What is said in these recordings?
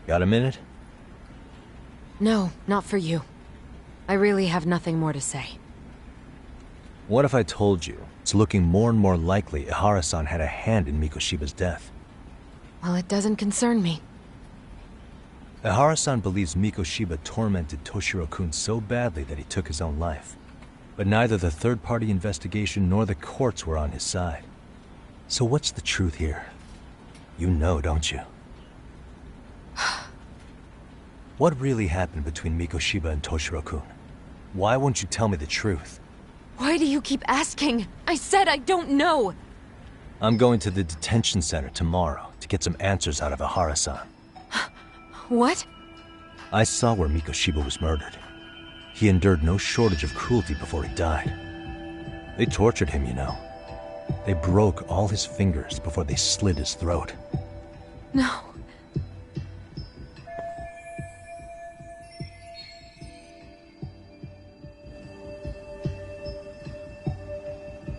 Got a minute? No, not for you. I really have nothing more to say. What if I told you it's looking more and more likely Ihara-san had a hand in Mikoshiba's death? Well, it doesn't concern me. Ihara-san believes Mikoshiba tormented Toshiro-kun so badly that he took his own life. But neither the third-party investigation nor the courts were on his side. So what's the truth here? You know, don't you? What really happened between Mikoshiba and Toshiro-kun? Why won't you tell me the truth? Why do you keep asking? I said I don't know! I'm going to the detention center tomorrow to get some answers out of Ihara-san. What? I saw where Mikoshiba was murdered. He endured no shortage of cruelty before he died. They tortured him, you know. They broke all his fingers before they slit his throat. No.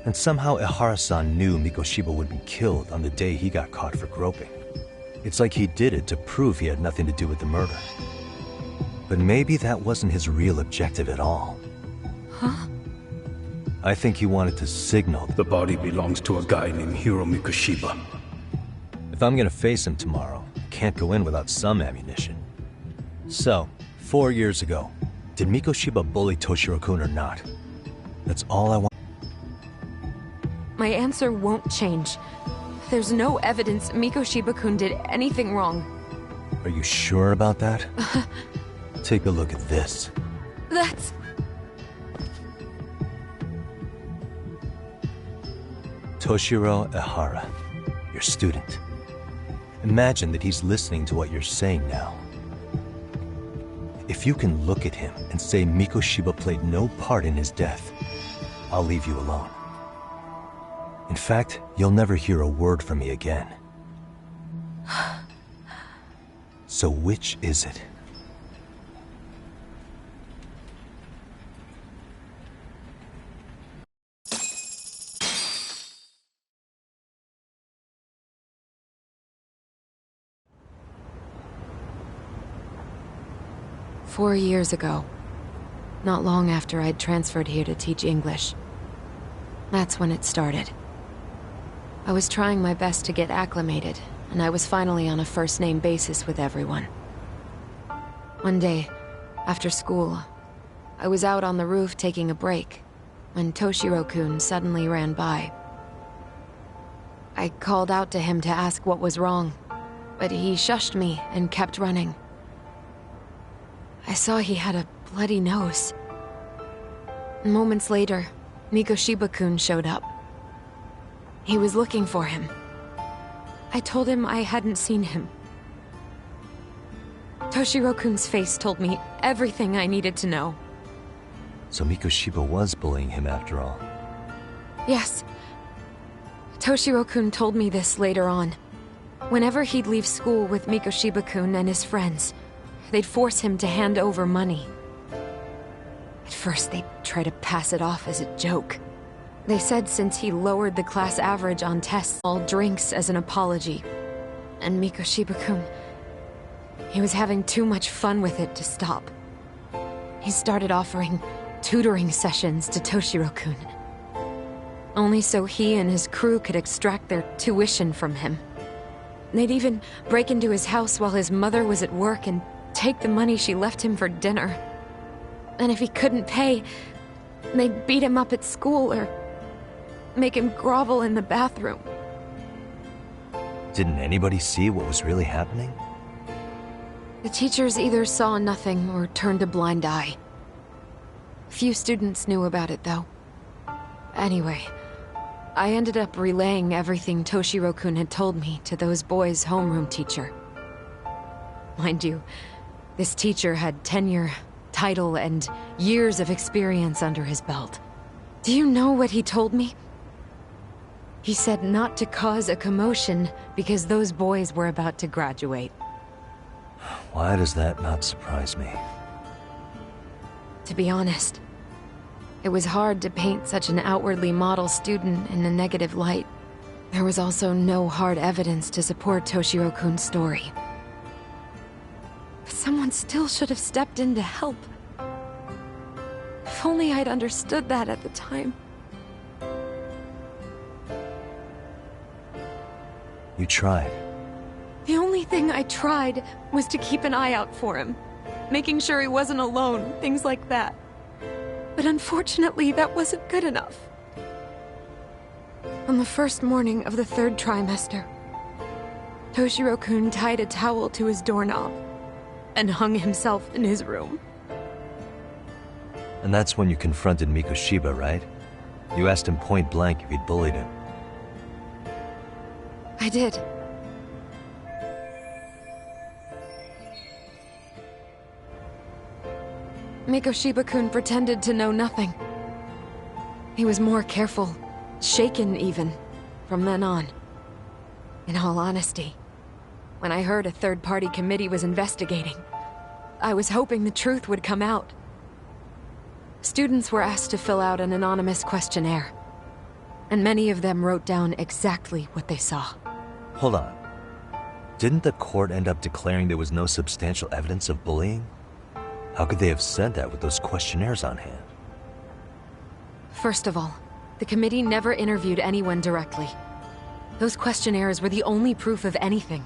And somehow Ihara-san knew Mikoshiba would be killed on the day he got caught for groping. It's like he did it to prove he had nothing to do with the murder. But maybe that wasn't his real objective at all. Huh? I think he wanted to signal The body belongs to a guy named Hiro Mikoshiba. if I'm gonna face him tomorrow, I can't go in without some ammunition. So, 4 years ago, did Mikoshiba bully Toshiro-kun or not? That's all I want. My answer won't change. There's no evidence Mikoshiba-kun did anything wrong. Are you sure about that? Take a look at this. That's... Toshiro Ihara, your student. Imagine that he's listening to what you're saying now. If you can look at him and say Mikoshiba played no part in his death, I'll leave you alone. In fact, you'll never hear a word from me again. So which is it? "4 years ago, not long after I'd transferred here to teach English. That's when it started. I was trying my best to get acclimated, and I was finally on a first-name basis with everyone. One day, after school, I was out on the roof taking a break, when Toshiro-kun suddenly ran by. I called out to him to ask what was wrong, but he shushed me and kept running. I saw he had a bloody nose. Moments later, Mikoshiba-kun showed up. He was looking for him. I told him I hadn't seen him. Toshiro-kun's face told me everything I needed to know. So Mikoshiba was bullying him after all. Yes. Toshiro-kun told me this later on. Whenever he'd leave school with Mikoshiba-kun and his friends, they'd force him to hand over money. At first, they'd try to pass it off as a joke. They said since he lowered the class average on tests, all drinks as an apology. And Mikoshiba-kun, he was having too much fun with it to stop. He started offering tutoring sessions to Toshiro-kun. Only so he and his crew could extract their tuition from him. They'd even break into his house while his mother was at work and take the money she left him for dinner. And if he couldn't pay, they'd beat him up at school or make him grovel in the bathroom. Didn't anybody see what was really happening? The teachers either saw nothing or turned a blind eye. Few students knew about it, though. Anyway, I ended up relaying everything Toshiro-kun had told me to those boys' homeroom teacher. Mind you, this teacher had tenure, title, and years of experience under his belt. Do you know what he told me? He said not to cause a commotion because those boys were about to graduate. Why does that not surprise me? To be honest, it was hard to paint such an outwardly model student in a negative light. There was also no hard evidence to support Toshiro-kun's story. Someone still should have stepped in to help. If only I'd understood that at the time. You tried. The only thing I tried was to keep an eye out for him, making sure he wasn't alone, things like that. But unfortunately, that wasn't good enough. On the first morning of the 3rd trimester, Toshiro-kun tied a towel to his doorknob and hung himself in his room. And that's when you confronted Mikoshiba, right? You asked him point blank if he'd bullied him. I did. Mikoshiba-kun pretended to know nothing. He was more careful, shaken even, from then on. In all honesty, when I heard a third-party committee was investigating, I was hoping the truth would come out. Students were asked to fill out an anonymous questionnaire, and many of them wrote down exactly what they saw. Hold on. Didn't the court end up declaring there was no substantial evidence of bullying? How could they have said that with those questionnaires on hand? First of all, the committee never interviewed anyone directly. Those questionnaires were the only proof of anything.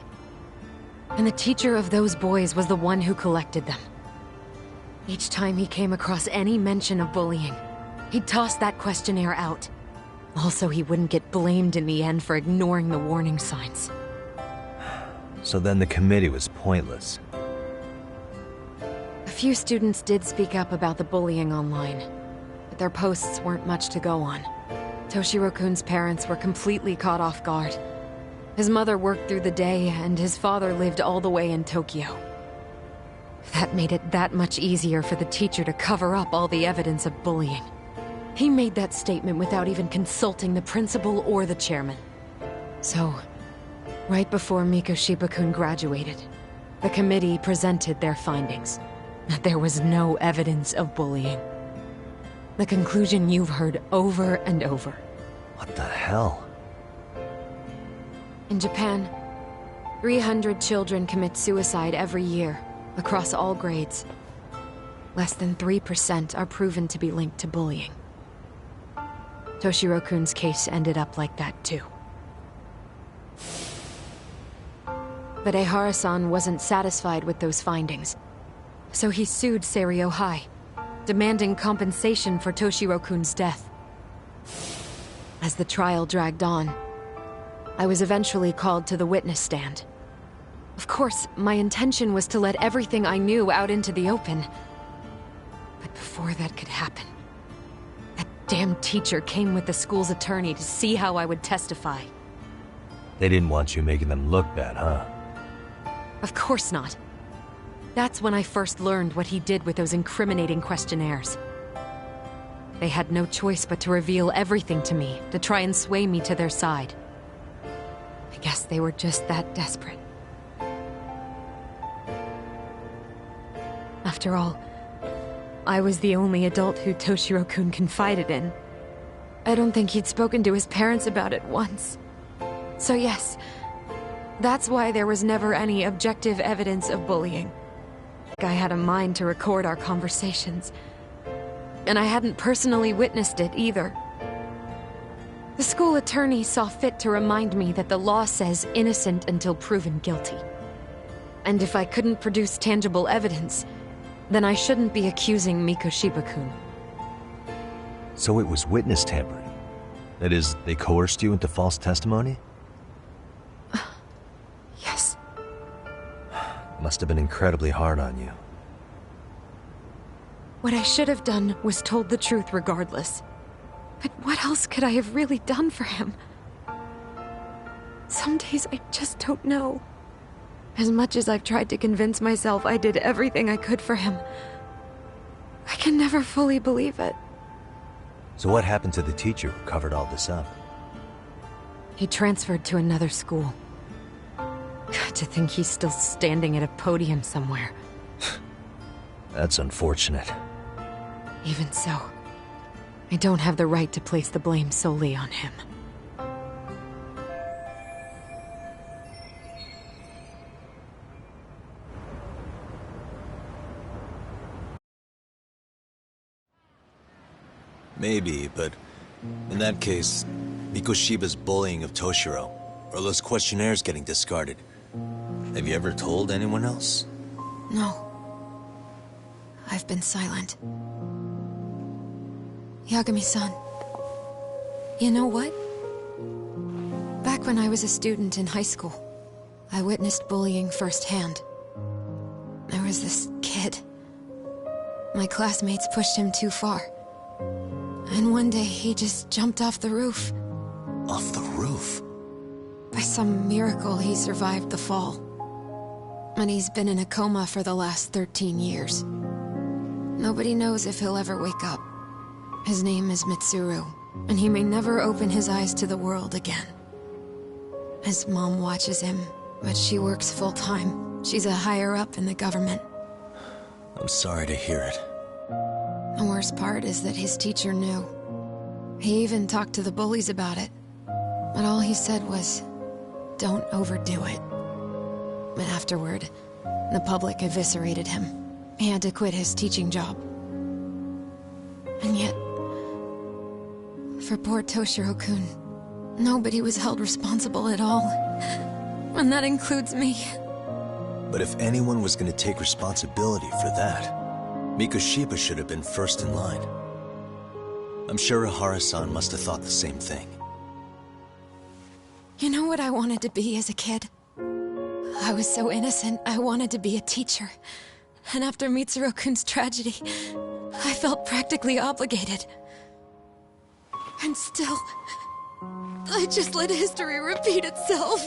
And the teacher of those boys was the one who collected them. Each time he came across any mention of bullying, he'd toss that questionnaire out. Also, he wouldn't get blamed in the end for ignoring the warning signs. So then the committee was pointless. A few students did speak up about the bullying online, but their posts weren't much to go on. Toshiro-kun's parents were completely caught off guard. His mother worked through the day, and his father lived all the way in Tokyo. That made it that much easier for the teacher to cover up all the evidence of bullying. He made that statement without even consulting the principal or the chairman. So, right before Mikoshiba-kun graduated, the committee presented their findings. That there was no evidence of bullying. The conclusion you've heard over and over. What the hell? In Japan, 300 children commit suicide every year, across all grades. Less than 3% are proven to be linked to bullying. Toshiro-kun's case ended up like that too. But Ehara-san wasn't satisfied with those findings, so he sued Seiryo High, demanding compensation for Toshiro-kun's death. As the trial dragged on, I was eventually called to the witness stand. Of course, my intention was to let everything I knew out into the open. But before that could happen, that damn teacher came with the school's attorney to see how I would testify. They didn't want you making them look bad, huh? Of course not. That's when I first learned what he did with those incriminating questionnaires. They had no choice but to reveal everything to me, to try and sway me to their side. I guess they were just that desperate. After all, I was the only adult who Toshiro-kun confided in. I don't think he'd spoken to his parents about it once. So yes, that's why there was never any objective evidence of bullying. I had a mind to record our conversations, and I hadn't personally witnessed it either. The school attorney saw fit to remind me that the law says innocent until proven guilty. And if I couldn't produce tangible evidence, then I shouldn't be accusing Mikoshiba-kun. So it was witness tampering? That is, they coerced you into false testimony? Yes. Must have been incredibly hard on you. What I should have done was told the truth regardless. But what else could I have really done for him? Some days I just don't know. As much as I've tried to convince myself I did everything I could for him, I can never fully believe it. So what happened to the teacher who covered all this up? He transferred to another school. To think he's still standing at a podium somewhere. That's unfortunate. Even so, I don't have the right to place the blame solely on him. Maybe, but in that case, Mikoshiba's bullying of Toshiro, or those questionnaires getting discarded. Have you ever told anyone else? No. I've been silent. Yagami-san, you know what? Back when I was a student in high school, I witnessed bullying firsthand. There was this kid. My classmates pushed him too far. And one day he just jumped off the roof. Off the roof? By some miracle, he survived the fall. And he's been in a coma for the last 13 years. Nobody knows if he'll ever wake up. His name is Mitsuru, and he may never open his eyes to the world again. His mom watches him, but she works full-time. She's a higher-up in the government. I'm sorry to hear it. The worst part is that his teacher knew. He even talked to the bullies about it. But all he said was, "Don't overdo it." But afterward, the public eviscerated him. He had to quit his teaching job. And yet, for poor Toshiro-kun, nobody was held responsible at all. And that includes me. But if anyone was going to take responsibility for that, Mikoshiba should have been first in line. I'm sure Ihara-san must have thought the same thing. You know what I wanted to be as a kid? I was so innocent, I wanted to be a teacher. And after Mitsuru-kun's tragedy, I felt practically obligated. And still, I just let history repeat itself.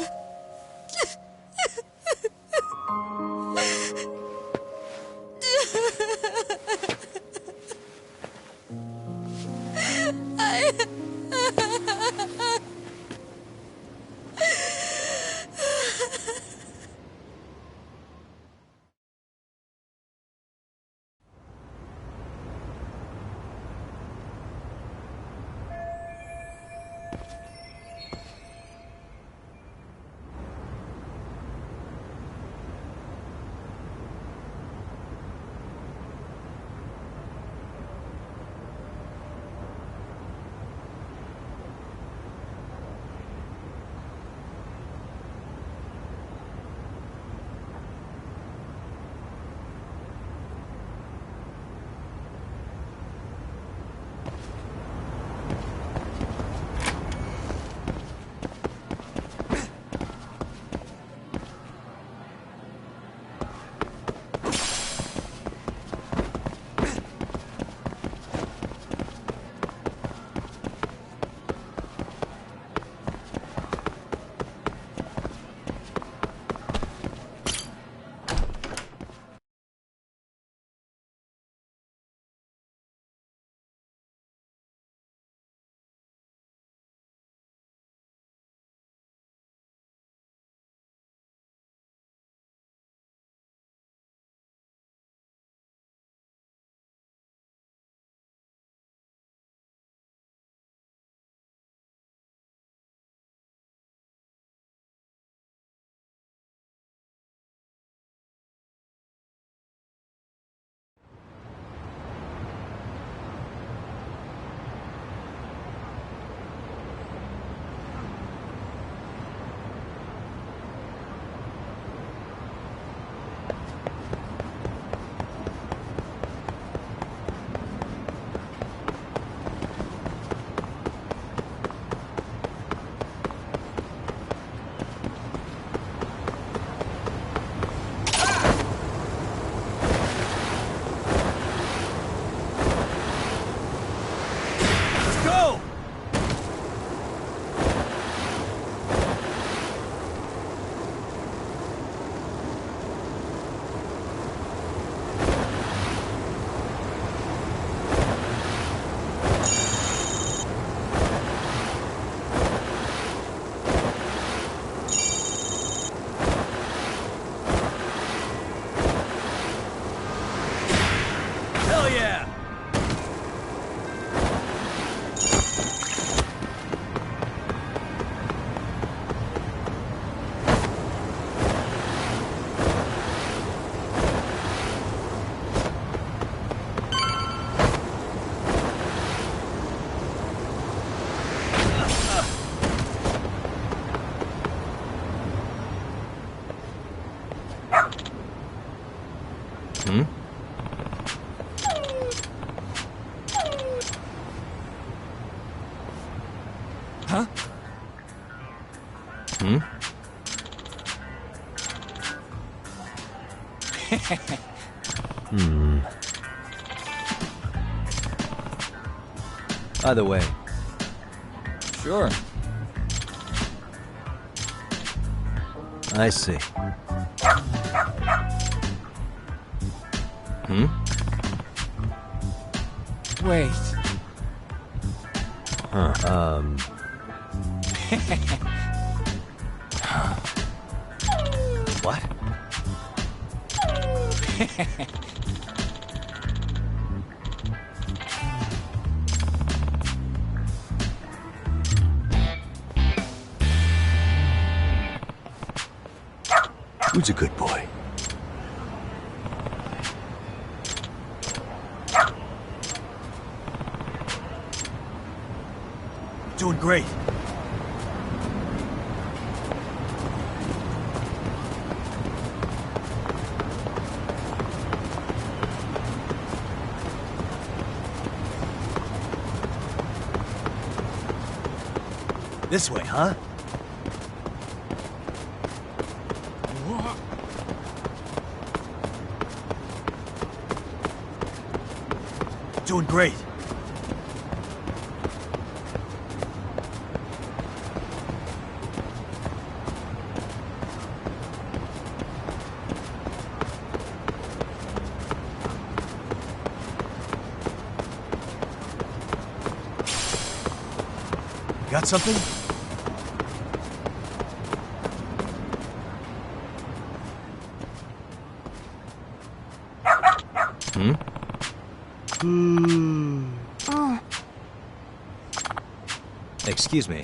Hmm? Either way. Sure. I see. Hmm? Wait. Huh. What? Who's a good boy? Doing great. This way, huh? Doing great. Got something? Hmm? Excuse me.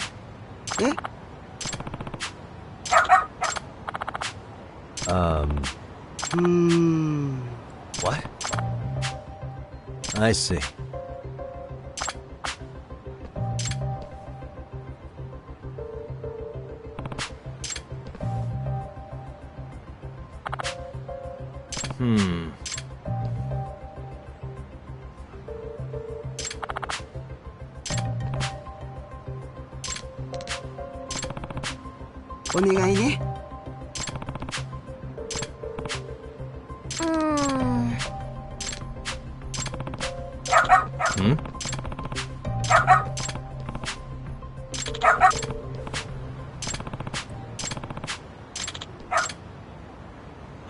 What? I see.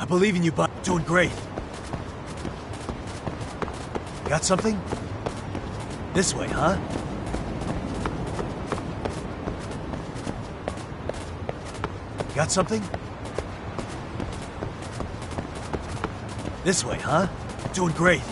I believe in you, bud. Doing great. Got something? This way, huh? Got something? This way, huh? Doing great.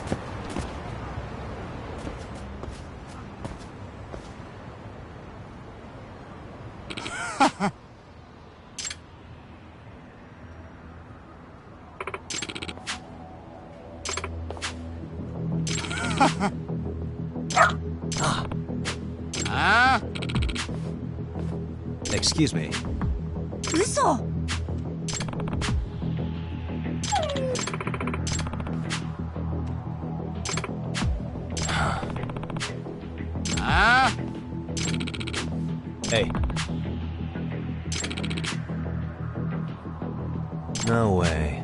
Excuse me. 嘘。Hey. No way.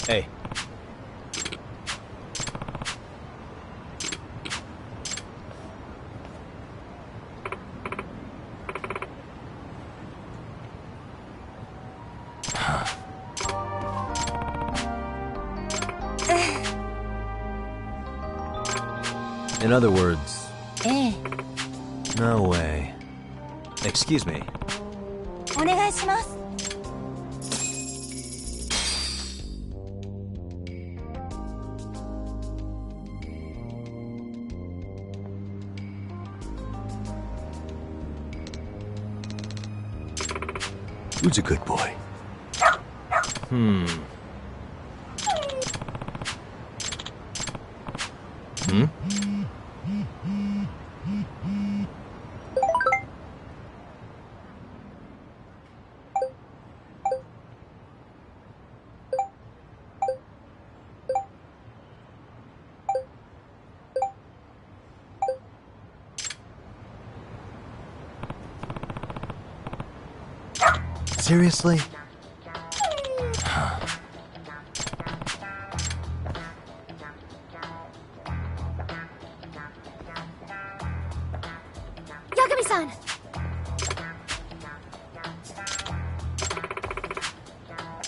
Hey. In other words, ええ、 no way. Excuse me. お願いします。Who's a good boy? Hmm. Seriously? Yagami-san!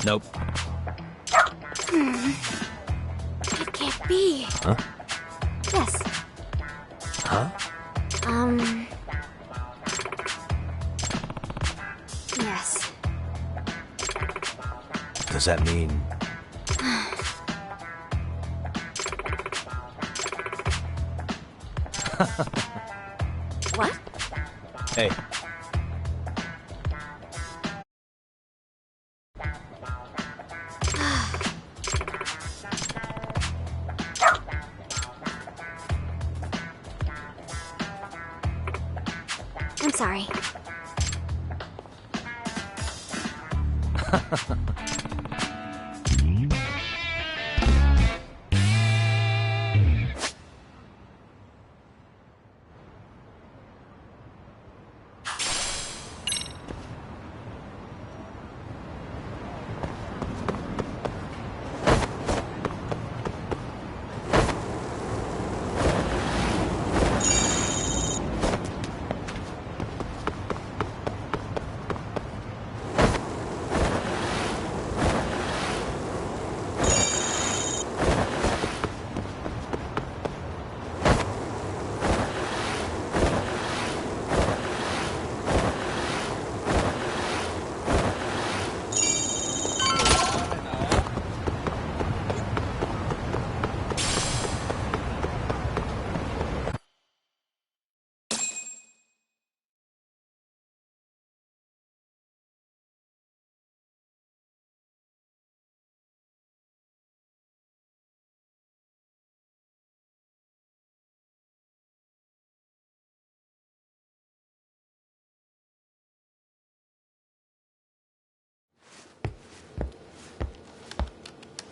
Nope. It can't be. Huh? Yes. Huh? Yes. Does that mean... What? Hey. I'm sorry.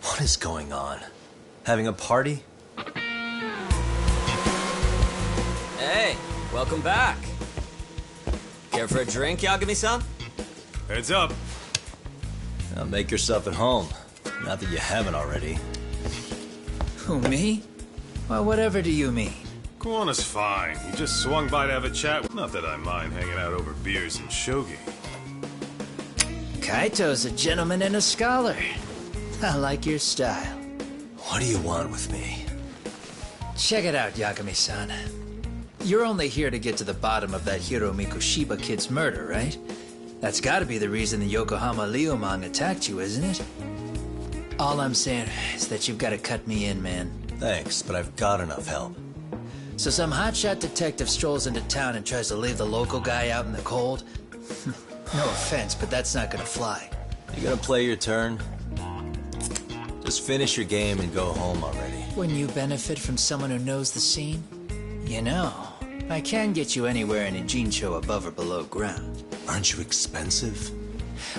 What is going on? Having a party? Hey, welcome back. Care for a drink, Yagami-san? Heads up. Now make yourself at home. Not that you haven't already. Who, me? Well, whatever do you mean? Kuwana's fine. He just swung by to have a chat. Not that I mind hanging out over beers and shogi. Kaito's a gentleman and a scholar. I like your style. What do you want with me? Check it out, Yagami-san. You're only here to get to the bottom of that Hiro Mikoshiba kid's murder, right? That's gotta be the reason the Yokohama Liumang attacked you, isn't it? All I'm saying is that you've gotta cut me in, man. Thanks, but I've got enough help. So some hotshot detective strolls into town and tries to leave the local guy out in the cold? No offense, but that's not gonna fly. You gonna play your turn? Just finish your game and go home already. When you benefit from someone who knows the scene? You know, I can get you anywhere in a Jincho above or below ground. Aren't you expensive?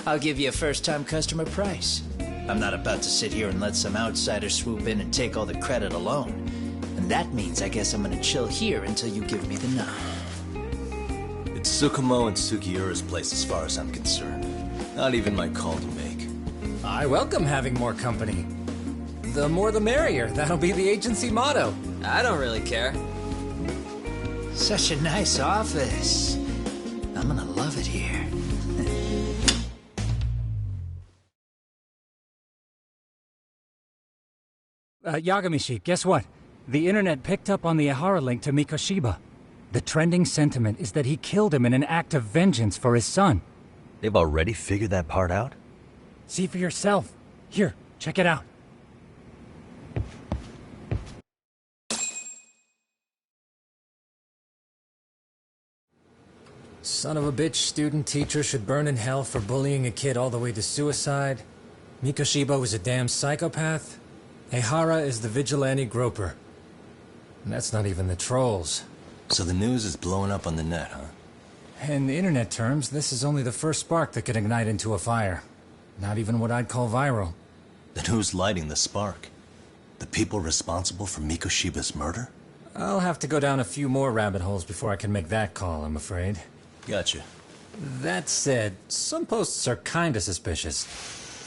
I'll give you a first-time customer price. I'm not about to sit here and let some outsider swoop in and take all the credit alone. And that means I guess I'm gonna chill here until you give me the nod. It's Tsukumo and Sugiura's place as far as I'm concerned. Not even my call to make. I welcome having more company. The more the merrier. That'll be the agency motto. I don't really care. Such a nice office. I'm gonna love it here. Yagamishi, guess what? The internet picked up on the Ihara link to Mikoshiba. The trending sentiment is that he killed him in an act of vengeance for his son. They've already figured that part out? See for yourself. Here, check it out. Son of a bitch student teacher should burn in hell for bullying a kid all the way to suicide. Mikoshiba was a damn psychopath. Ihara is the vigilante groper. And that's not even the trolls. So the news is blowing up on the net, huh? In the internet terms, this is only the first spark that could ignite into a fire. Not even what I'd call viral. Then who's lighting the spark? The people responsible for Mikoshiba's murder? I'll have to go down a few more rabbit holes before I can make that call, I'm afraid. Gotcha. That said, some posts are kinda suspicious.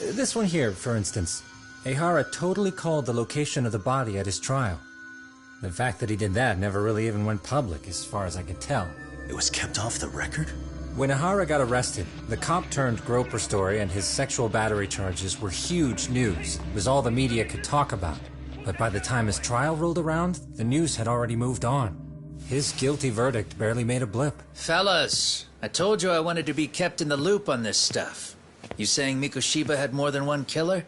This one here, for instance. Ihara totally called the location of the body at his trial. The fact that he did that never really even went public, as far as I can tell. It was kept off the record? When Ihara got arrested, the cop-turned-groper story and his sexual battery charges were huge news. It was all the media could talk about. But by the time his trial rolled around, the news had already moved on. His guilty verdict barely made a blip. Fellas, I told you I wanted to be kept in the loop on this stuff. You saying Mikoshiba had more than one killer?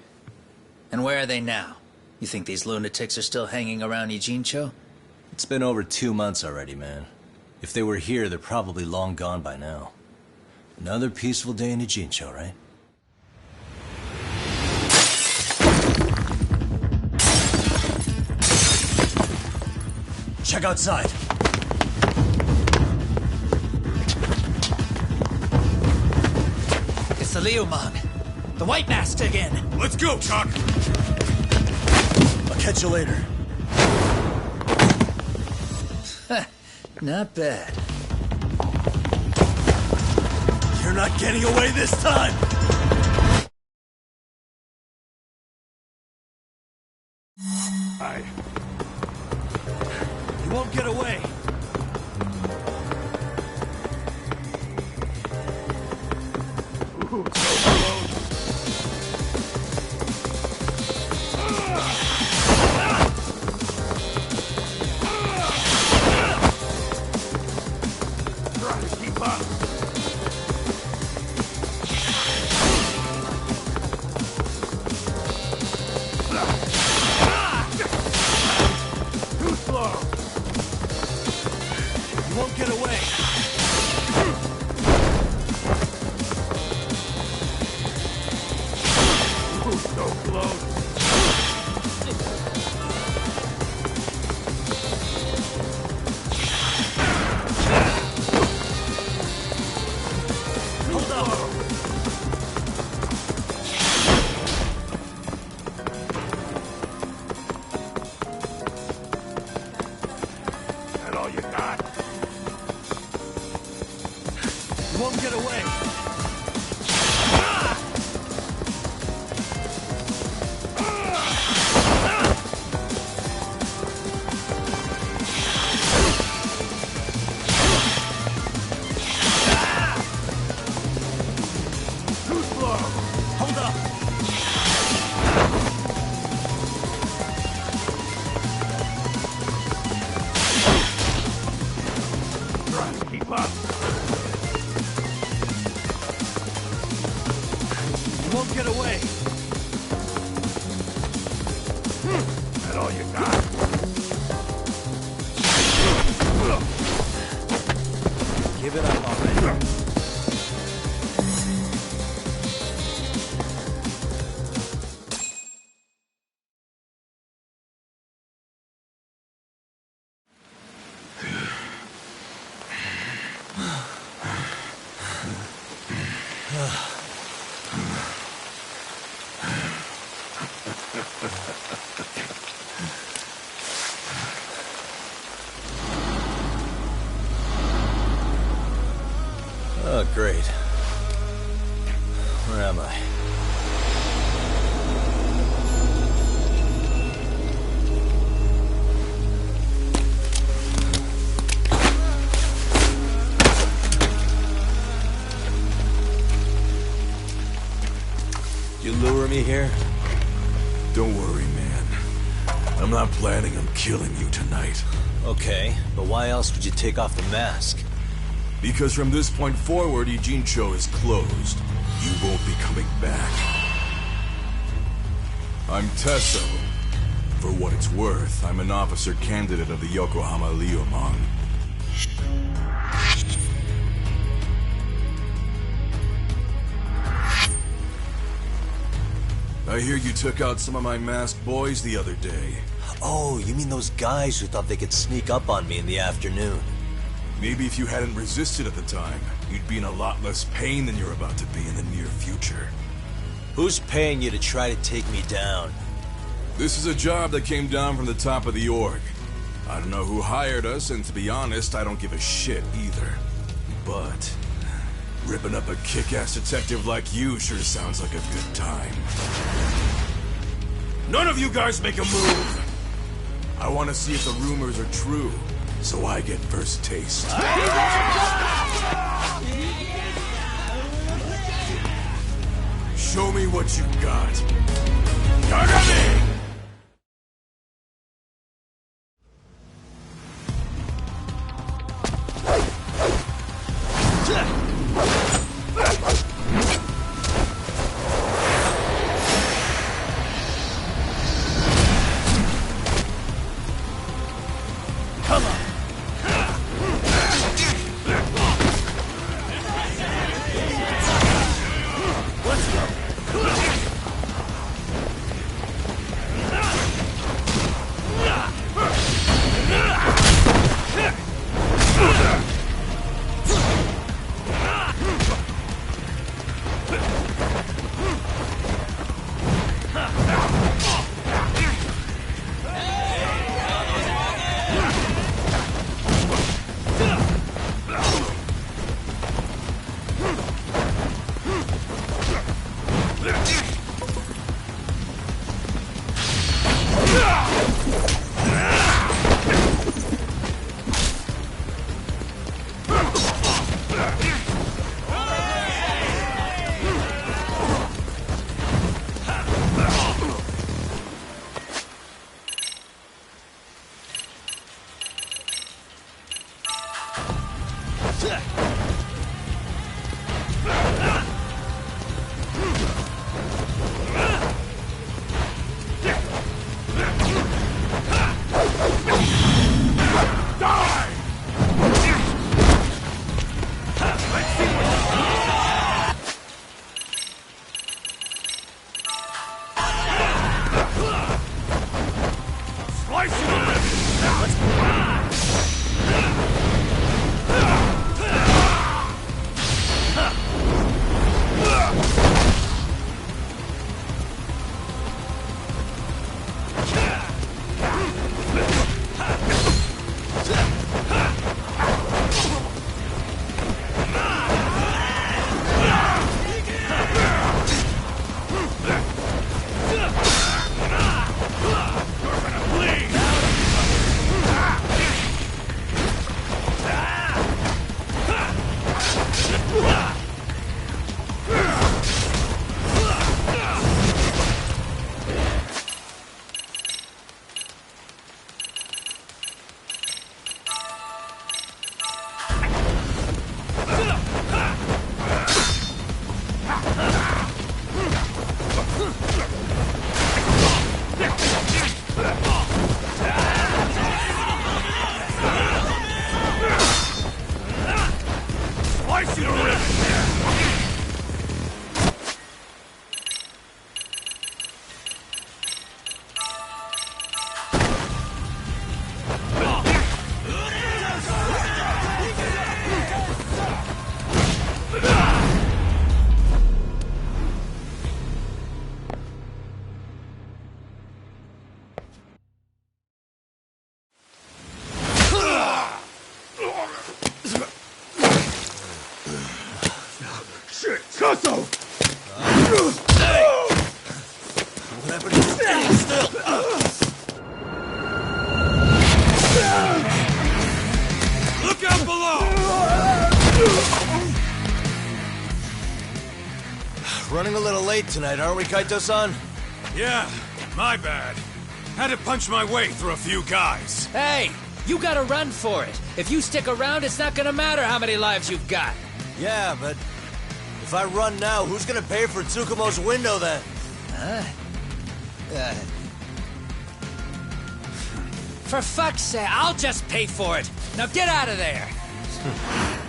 And where are they now? You think these lunatics are still hanging around Ijincho? It's been over 2 months already, man. If they were here, they're probably long gone by now. Another peaceful day in Ijincho, right? Check outside. It's the Leomon. The White Mask again. Let's go, Chuck! I'll catch you later. Not bad. You're not getting away this time! You won't get away! Ooh, so close. Try to keep up. Too slow. You won't get away! Ooh, so close. Hold up! That all you got? You won't get away! Too slow. Hold up! Try to keep up. You won't get away! That all you got? Give it up already. Oh, great. Where am I? You lure me here? Don't worry, man. I'm not planning on killing you tonight. Okay, but why else would you take off the mask? Because from this point forward, Ijincho is closed. You won't be coming back. I'm Tesso. For what it's worth, I'm an officer candidate of the Yokohama Liumang. I hear you took out some of my masked boys the other day. Oh, you mean those guys who thought they could sneak up on me in the afternoon? Maybe if you hadn't resisted at the time, you'd be in a lot less pain than you're about to be in the near future. Who's paying you to try to take me down? This is a job that came down from the top of the org. I don't know who hired us, and to be honest, I don't give a shit either. But ripping up a kick-ass detective like you sure sounds like a good time. None of you guys make a move! I want to see if the rumors are true, so I get first taste. Show me what you got. Yagami! Running a little late tonight, aren't we, Kaito-san? Yeah, my bad. Had to punch my way through a few guys. Hey, you gotta run for it. If you stick around, it's not gonna matter how many lives you've got. Yeah, but if I run now, who's gonna pay for Tsukumo's window then? For fuck's sake, I'll just pay for it. Now get out of there.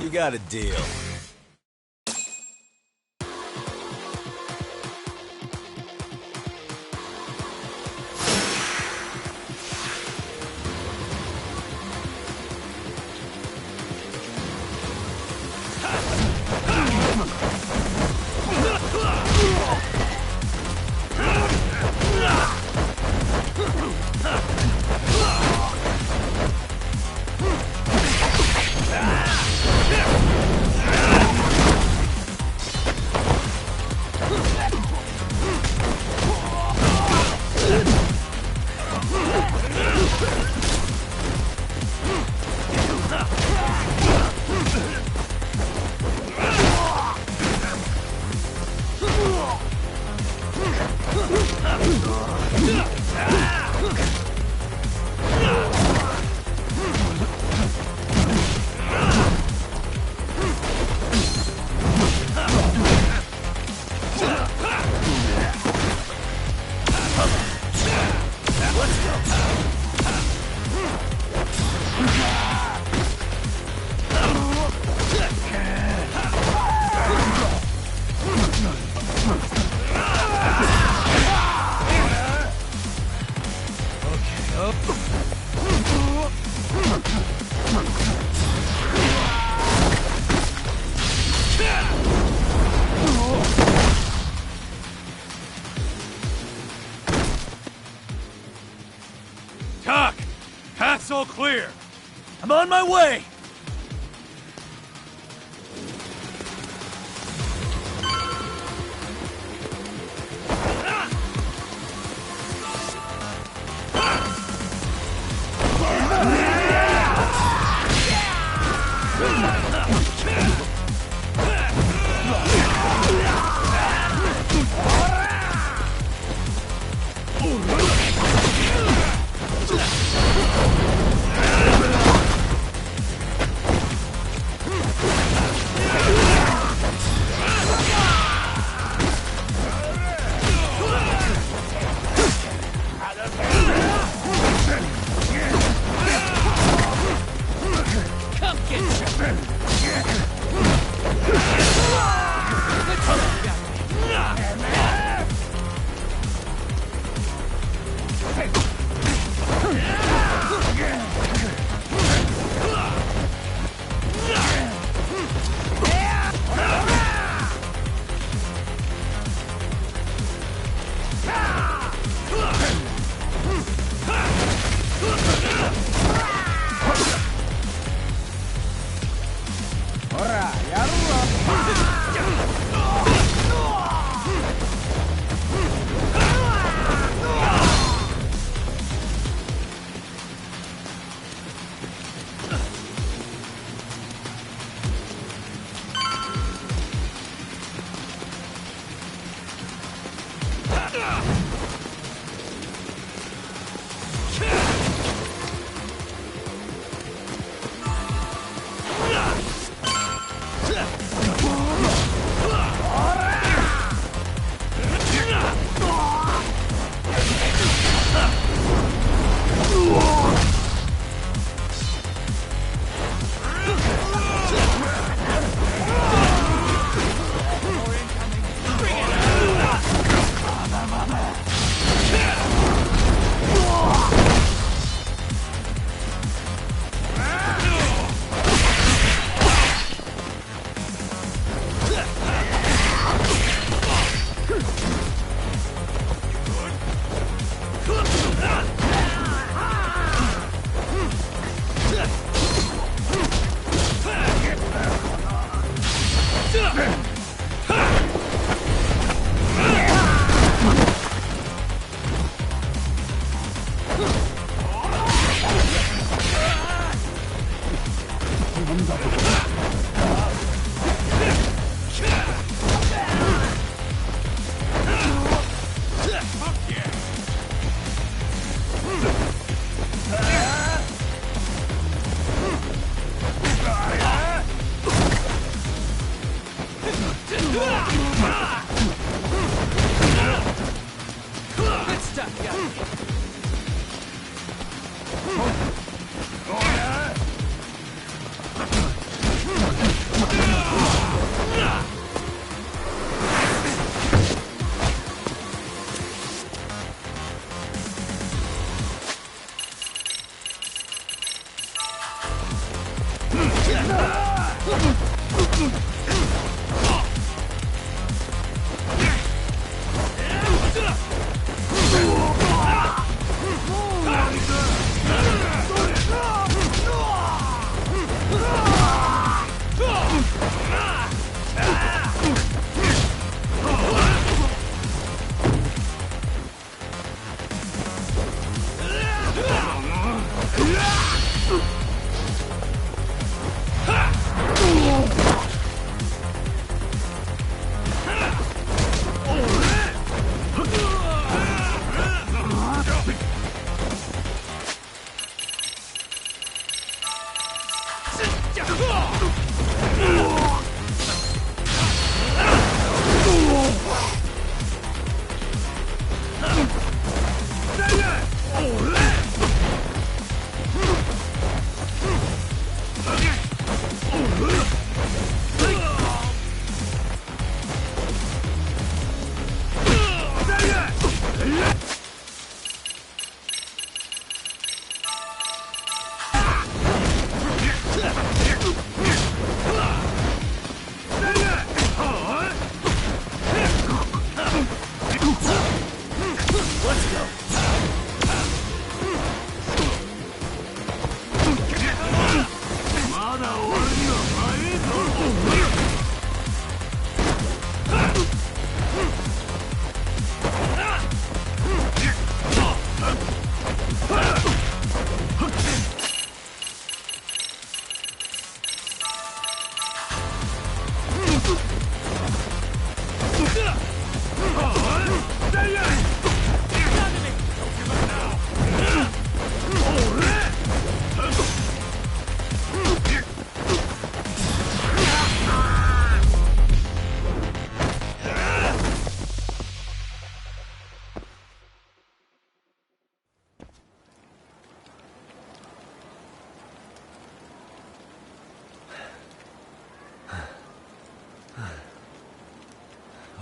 You got a deal. Doc! Path's all clear! I'm on my way!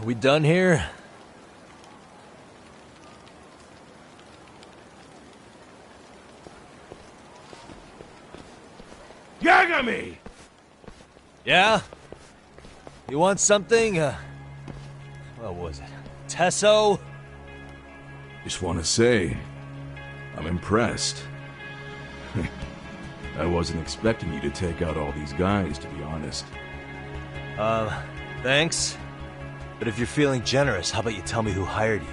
Are we done here? Yagami! Yeah? You want something? What was it? Tesso? Just want to say, I'm impressed. I wasn't expecting you to take out all these guys, to be honest. Thanks. But if you're feeling generous, how about you tell me who hired you?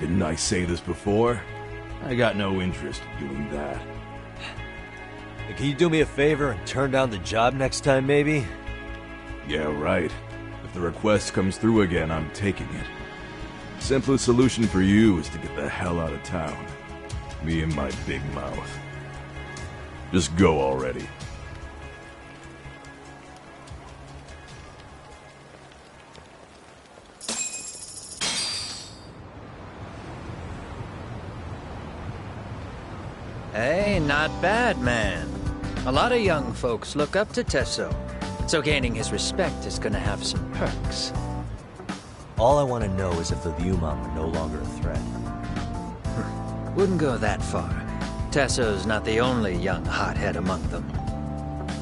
Didn't I say this before? I got no interest in doing that. Hey, can you do me a favor and turn down the job next time, maybe? Yeah, right. If the request comes through again, I'm taking it. Simplest solution for you is to get the hell out of town. Me and my big mouth. Just go already. Hey, not bad, man. A lot of young folks look up to Tesso, so gaining his respect is gonna have some perks. All I want to know is if the Ryuman are no longer a threat. Wouldn't go that far. Tesso's not the only young hothead among them.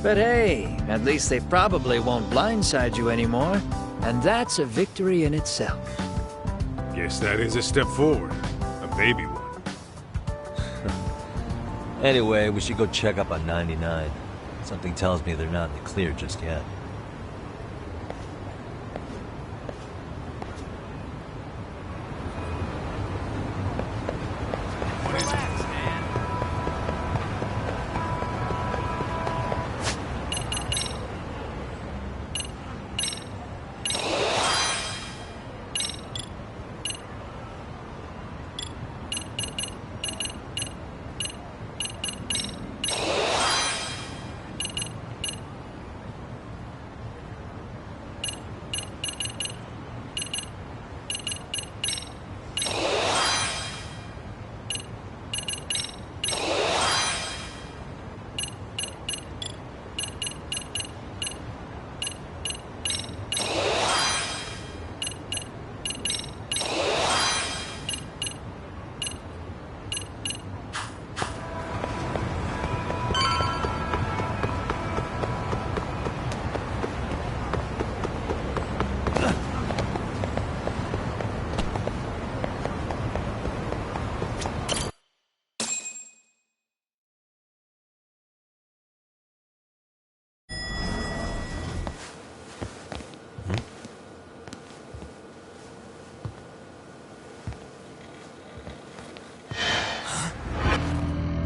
But hey, at least they probably won't blindside you anymore, and that's a victory in itself. Guess that is a step forward. A baby one. Anyway, we should go check up on 99. Something tells me they're not in the clear just yet.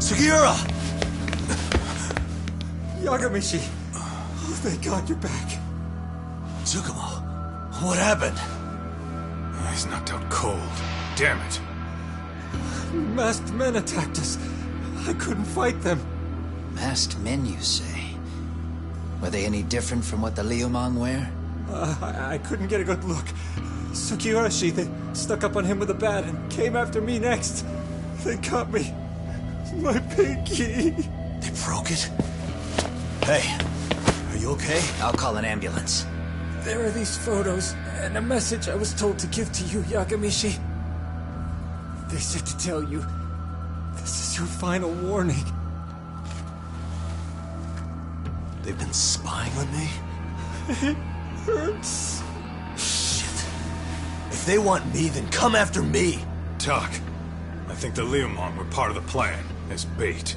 Sugiura! Yagamishi! Oh, thank God you're back. Tsukumo, what happened? He's knocked out cold. Damn it. Masked men attacked us. I couldn't fight them. Masked men, you say? Were they any different from what the Liumang wear? I couldn't get a good look. Sugiurashi, they stuck up on him with a bat and came after me next. They cut me. My pinky. They broke it? Hey, are you okay? I'll call an ambulance. There are these photos and a message I was told to give to you, Yagamishi. They said to tell you, this is your final warning. They've been spying on me? It hurts. Shit. If they want me, then come after me. Doc, I think the Liumang were part of the plan, as bait.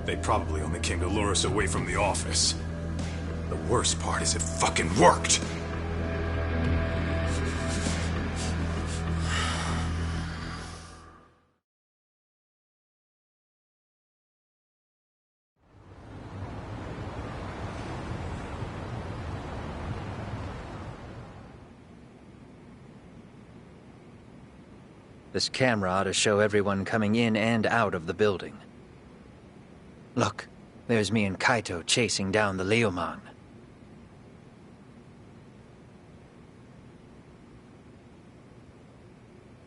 They probably only came to lure us away from the office. The worst part is it fucking worked! This camera ought to show everyone coming in and out of the building. Look, there's me and Kaito chasing down the Liumang.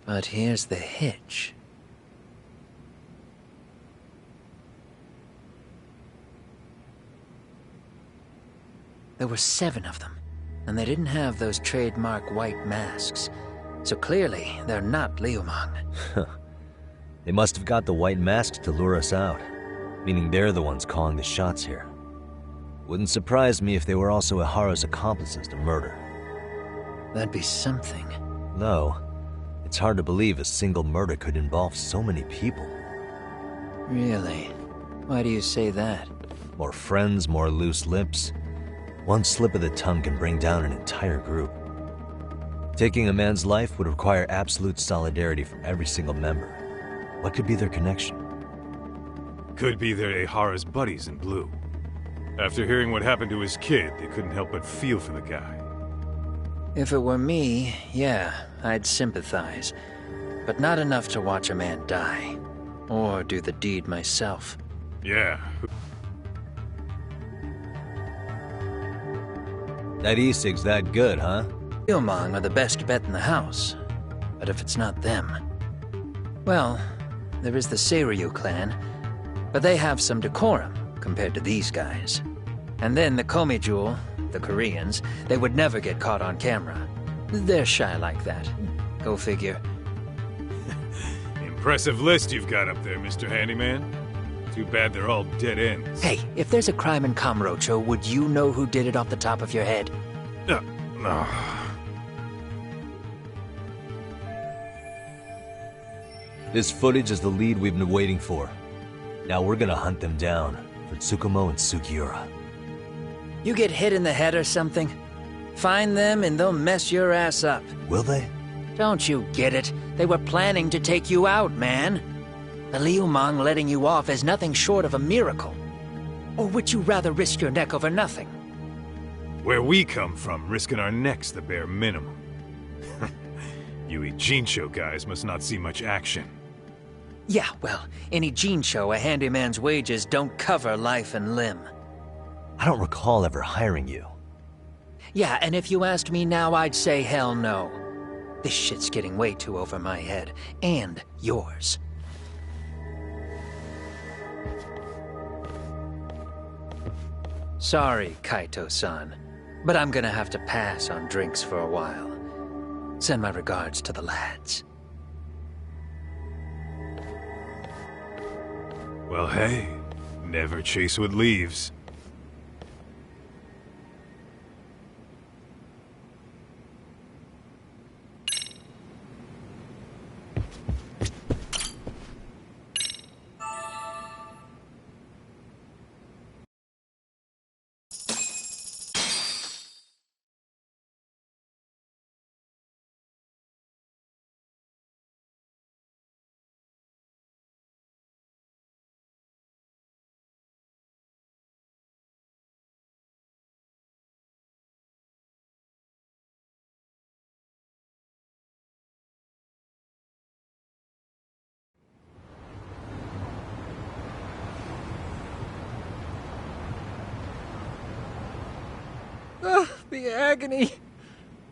But here's the hitch. There were 7 of them, and they didn't have those trademark white masks. So clearly, they're not Liumang. They must have got the white masks to lure us out, meaning they're the ones calling the shots here. Wouldn't surprise me if they were also Ihara's accomplices to murder. That'd be something. Though, it's hard to believe a single murder could involve so many people. Really? Why do you say that? More friends, more loose lips. One slip of the tongue can bring down an entire group. Taking a man's life would require absolute solidarity from every single member. What could be their connection? Could be they're Ihara's buddies in blue. After hearing what happened to his kid, they couldn't help but feel for the guy. If it were me, yeah, I'd sympathize. But not enough to watch a man die. Or do the deed myself. Yeah. That e-cig's that good, huh? Liumang are the best bet in the house. But if it's not them... Well, there is the Seiryu clan, but they have some decorum compared to these guys. And then the Komijul, the Koreans, they would never get caught on camera. They're shy like that. Go figure. Impressive list you've got up there, Mr. Handyman. Too bad they're all dead ends. Hey, if there's a crime in Kamurocho, would you know who did it off the top of your head? No. This footage is the lead we've been waiting for. Now we're gonna hunt them down for Tsukumo and Sugiura. You get hit in the head or something? Find them and they'll mess your ass up. Will they? Don't you get it? They were planning to take you out, man. The Liumang letting you off is nothing short of a miracle. Or would you rather risk your neck over nothing? Where we come from, risking our necks the bare minimum. You Ijincho guys must not see much action. Yeah, well, in Ijincho, a handyman's wages don't cover life and limb. I don't recall ever hiring you. Yeah, and if you asked me now, I'd say hell no. This shit's getting way too over my head. And yours. Sorry, Kaito-san, but I'm gonna have to pass on drinks for a while. Send my regards to the lads. Well, hey, never chase what leaves. Ugh, the agony.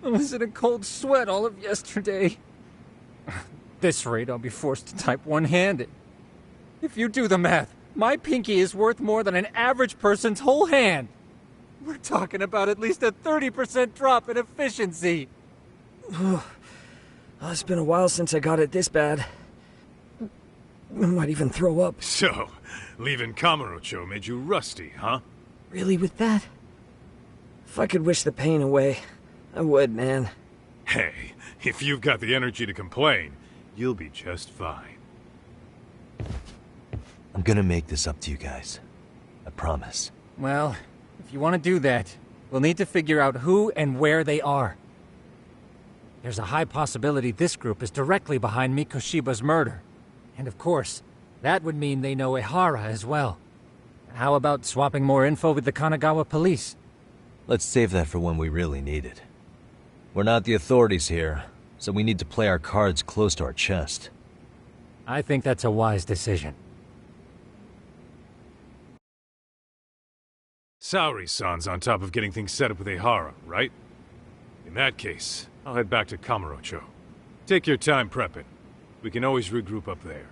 I was in a cold sweat all of yesterday. At this rate, I'll be forced to type one-handed. If you do the math, my pinky is worth more than an average person's whole hand. We're talking about at least a 30% drop in efficiency. It's been a while since I got it this bad. I might even throw up. So, leaving Kamurocho made you rusty, huh? Really with that? If I could wish the pain away, I would, man. Hey, if you've got the energy to complain, you'll be just fine. I'm gonna make this up to you guys. I promise. Well, if you want to do that, we'll need to figure out who and where they are. There's a high possibility this group is directly behind Mikoshiba's murder. And of course, that would mean they know Ehara as well. How about swapping more info with the Kanagawa police? Let's save that for when we really need it. We're not the authorities here, so we need to play our cards close to our chest. I think that's a wise decision. Saori-san's on top of getting things set up with Ehara, right? In that case, I'll head back to Kamurocho. Take your time prepping. We can always regroup up there.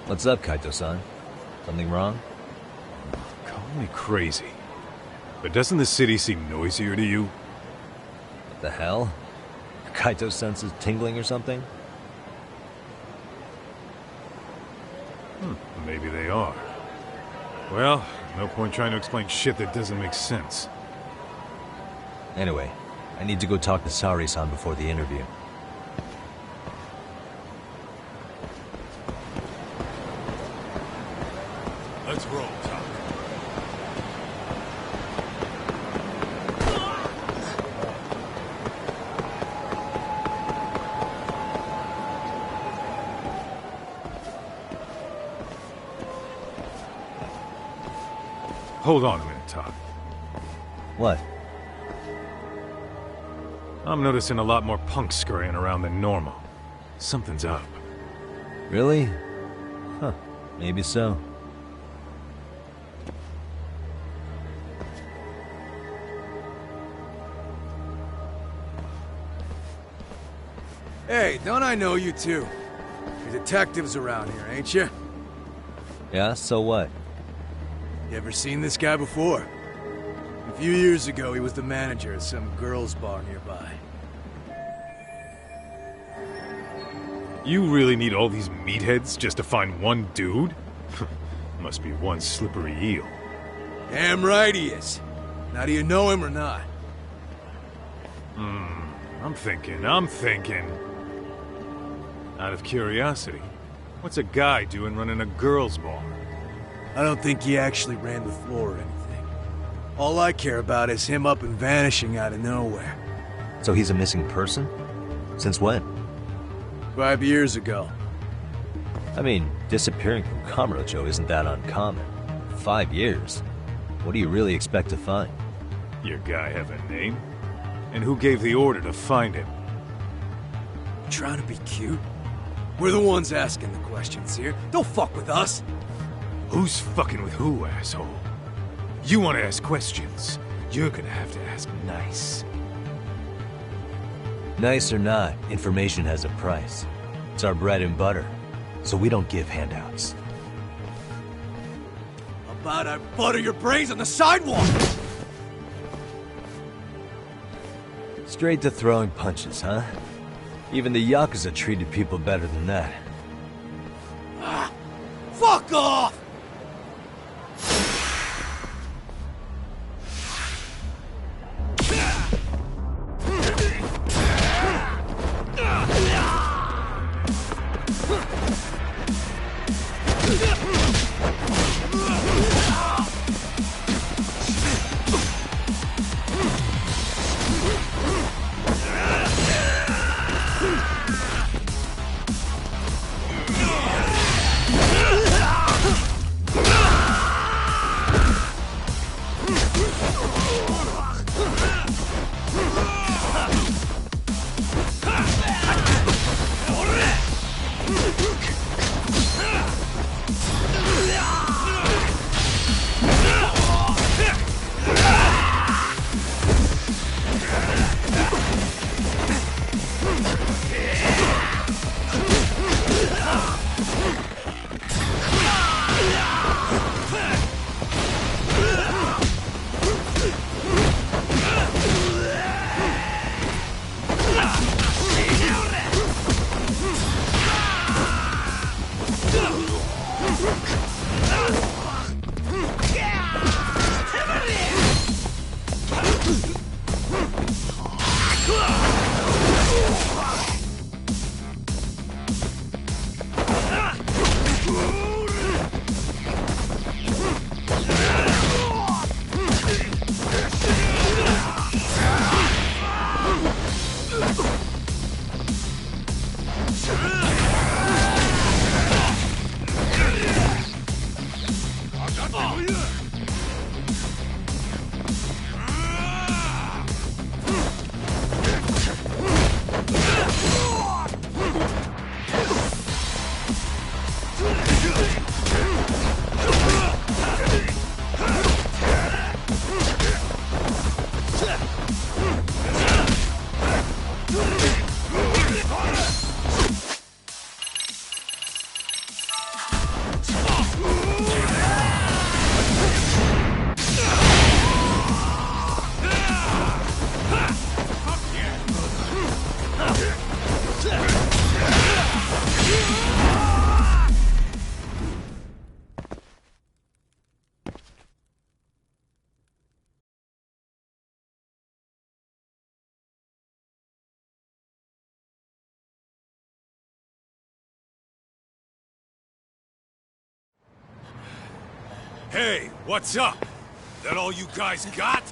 What's up, Kaito-san? Something wrong? Call me crazy, but doesn't the city seem noisier to you? What the hell? Kaito's senses tingling or something? Maybe they are. Well, no point trying to explain shit that doesn't make sense. Anyway, I need to go talk to Saori-san before the interview. Let's roll, Tom. Hold on a minute, Todd. What? I'm noticing a lot more punks scurrying around than normal. Something's up. Really? Huh. Maybe so. Hey, don't I know you two? You're detectives around here, ain't you? Yeah, so what? You ever seen this guy before? A few years ago, he was the manager at some girls' bar nearby. You really need all these meatheads just to find one dude? Must be one slippery eel. Damn right he is. Now, do you know him or not? I'm thinking. Out of curiosity, what's a guy doing running a girls' bar? I don't think he actually ran the floor or anything. All I care about is him up and vanishing out of nowhere. So he's a missing person? Since when? 5 years ago. I mean, disappearing from Kamurocho isn't that uncommon. 5 years? What do you really expect to find? Your guy have a name? And who gave the order to find him? You trying to be cute? We're the ones asking the questions here. Don't fuck with us. Who's fucking with who, asshole? You want to ask questions, you're gonna have to ask nice. Nice or not, information has a price. It's our bread and butter, so we don't give handouts. About I butter your brains on the sidewalk! Straight to throwing punches, huh? Even the Yakuza treated people better than that. Ah, fuck off! Hey, what's up? That all you guys got?